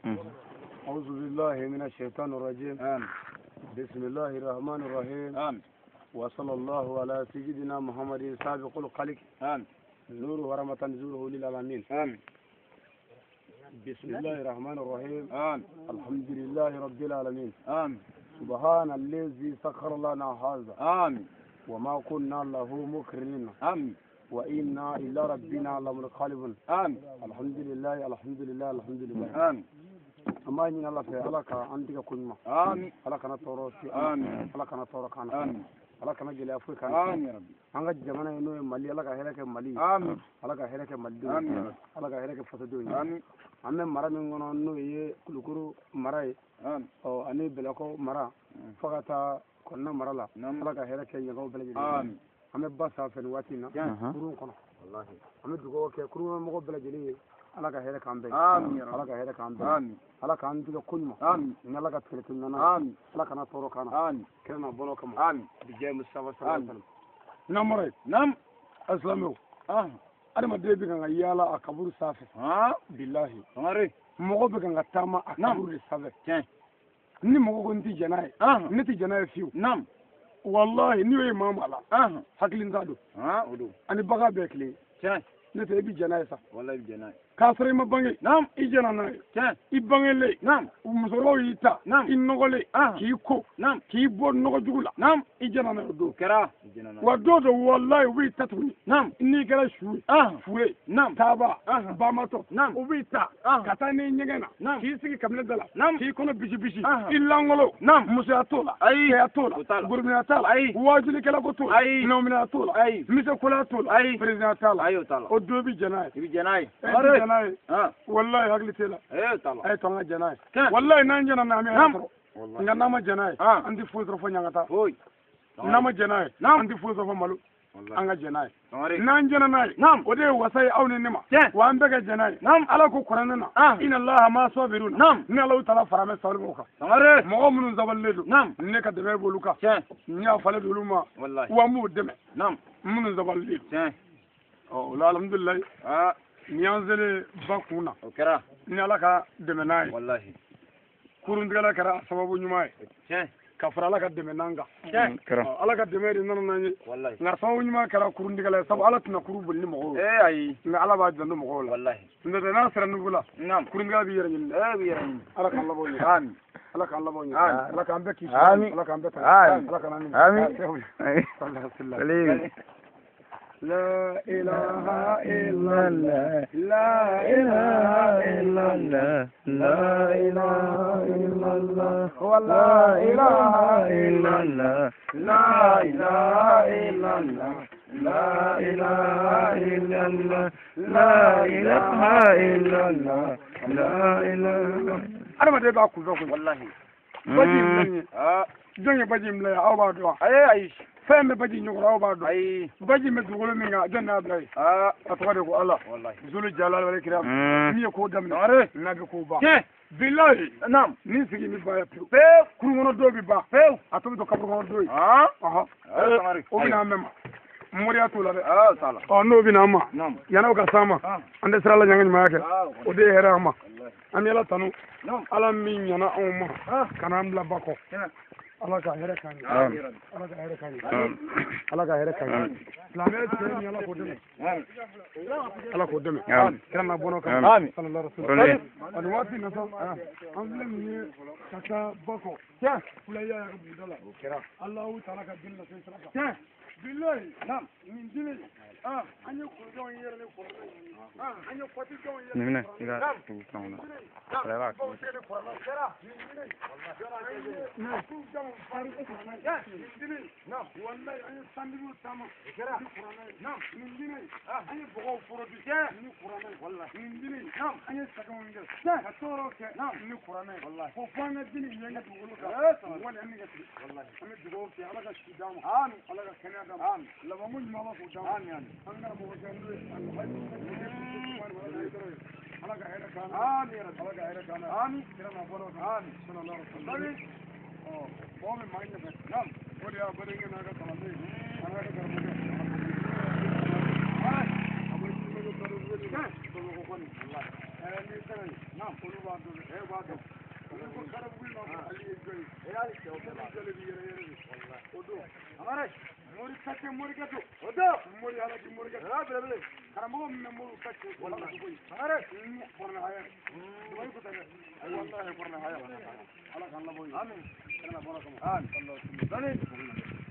أعوذ بالله من الشيطان الرجيم. بسم الله الرحمن الرحيم. وصلى الله على سيدنا محمد سابق الخلق. نور ورحمة نزوله للعالمين. بسم الله الرحمن الرحيم. الحمد لله رب العالمين. سبحان الذي سخر لنا هذا. وما كنا له مكرمين. وإنا إلى ربنا لمنقلبون. الحمد لله الحمد لله الحمد لله. أما إن الله في علىك عندك كل ما. علىك نتوروسي. علىك نتوركان. علىك نجيل أفريقيا. عنك جمانا إنه مالي علىك هيرك مالي. علىك هيرك مالي. علىك هيرك فسدوي. أما مرا من غنا إنه يه كلكرو مراي. أو أني بلاكو مرا. فقط كنا مرا لا. علىك هيرك يجاو بلجي. أما بس عارفين واتينا. كرون كنا. والله. أما دعوة كرون مقبل بلجي. علىك هيرك عم بي. علىك هيرك عم بي. علىك عندك كل ما. إن علىك تكلمنا. علىك نتوركان. كنا بنوكم. بجاي مستوى سلام. نعم مري. نعم. أسلموا. أنا ما أدري بكرة يالا أكبر سافر. بالله. مري. مقبل بكرة تاما أكبر سافر. ني مقبل نتي جناي. نتي جناي فيو. نعم. والله نيوي ماما لا. حكلين زادو. ودو. أنا بقى بكلي. نتي أبي جناي صح. والله أبي جناي. كاسري ما بانجي. نعم. إجانا ناي. إبانجي لي. نعم. ومسرو يتا. نعم. إنغولي. كيكو. نعم. كيبور نغو جولا. نعم. إجانا ناي ودو. كرا. ودو والله ويتاتوني. نعم. إني كلا شوي. فوي. نعم. تابا. باماتو. نعم. ويتا. كاتاني نيجنا. نعم. كيسكي كمل دلا. نعم. كيكونا بيجي بيجي. إلانغولو. نعم. مسياتولا. كياتولا. غورمياتالا. واجلي كلا كوتولا. نوميناتولا. ميسا كولاتولا. بريزناتالا. أيوة تالا. ودو بي جناي. بي جناي. جناي. والله هقولي تلا. أيوة تلا. أي تلا جناي. والله نانجنا نامي. نعم. والله. نعم جناي. عندي فوز رفعني عتا. فوي. نعم جناي. نعم. عندي فوز رفع مالو. anga janai nan jana nai nam ode wasai auni nima wa ambega janai nam ala ko qur'anana inna allaha ma sabirun nam ni allah taala farame sawru ko samare mo mun zaballedu nam ne ka debe boluka ni afale duluma wallahi wa mu deme nam mun zaballedu oh la alhamdulillah ni anzele bakuna okera ni ala ka deme nai wallahi kurundala kara sababu nyumai kafara ala ka dɛmɛ nanga ala ka dɛmɛ de nana nanye nka sababu ɲuman kɛra kurundigala sabu ala tɛna kuru boli ni mɔgɔw ayi nka ala b'a janto mɔgɔw la n'o tɛ n'a sera nugu la kurundigala b'i yɛrɛ ɲini ala k'an labɔ ɲini ala k'an labɔ ɲini ala k'an bɛɛ kisi ala k'an bɛɛ ta ala k'an ni لا إله إلا الله لا إله إلا الله لا إله إلا الله ولا إله إلا الله لا إله إلا الله لا إله إلا الله لا إله إلا الله لا إله أنا ما أدري أقول والله بجي ملني جوني بجي ملني أو بعدوا أي فهم بجي نقرأ بعدوا أي بجي مدخول منها جنة أبلاي أتقدر الله والله زول الجلال والإكرام مية كودا من أره نبي كوبا بالله نعم نسيجي مبايا بيو كرونا دوبي با أتوم تو كرونا دوبي أوبنا مما موريا تولا صالح نو بنا ما يانا وكسامة عند سرالة جاني معك ودي هرامة أنا يلا تنو على مين يانا أمم كنام لباكو الله كهيرة كاني الله كهيرة كاني الله كهيرة كاني لامي تسمي الله كودمي الله كودمي كنا بونو كان صلى الله عليه وسلم الوقت نصل أنزل كذا باكو ولا يا بدلا الله تعالى كجنة سيسرك بالله نعم من دليل أنا كودون يرني كودون أنا كودي كودون يرني نعم لا لا نعم والله أنا سامي تمام نعم من دليل أنا بقول فرودي من القرآن والله من دليل نعم أنا سكون جل أتوروك نعم من القرآن والله وفانا الدليل ينجح بقولك ولا أنا جت والله أنا بقول في على كشدام على كندا لما مج ما ما فوتام يعني أنا بقول جنبي على كهيرة كان على كهيرة كان كنا نقول صلى الله عليه وسلم هو من ماين نعم وليا بدينا ناقة تمامي أنا كرمه نعم كل بعض ايه بعض خرب قلنا علي الجري ايه عليك يا ودو امارش موري كاتي موري كاتو ودو موري على موري كاتو لا بلا بلا كرمو من موري كاتو والله امارش فرنا هيا ما يقطع والله فرنا هيا على الله بوي امين انا بارك الله امين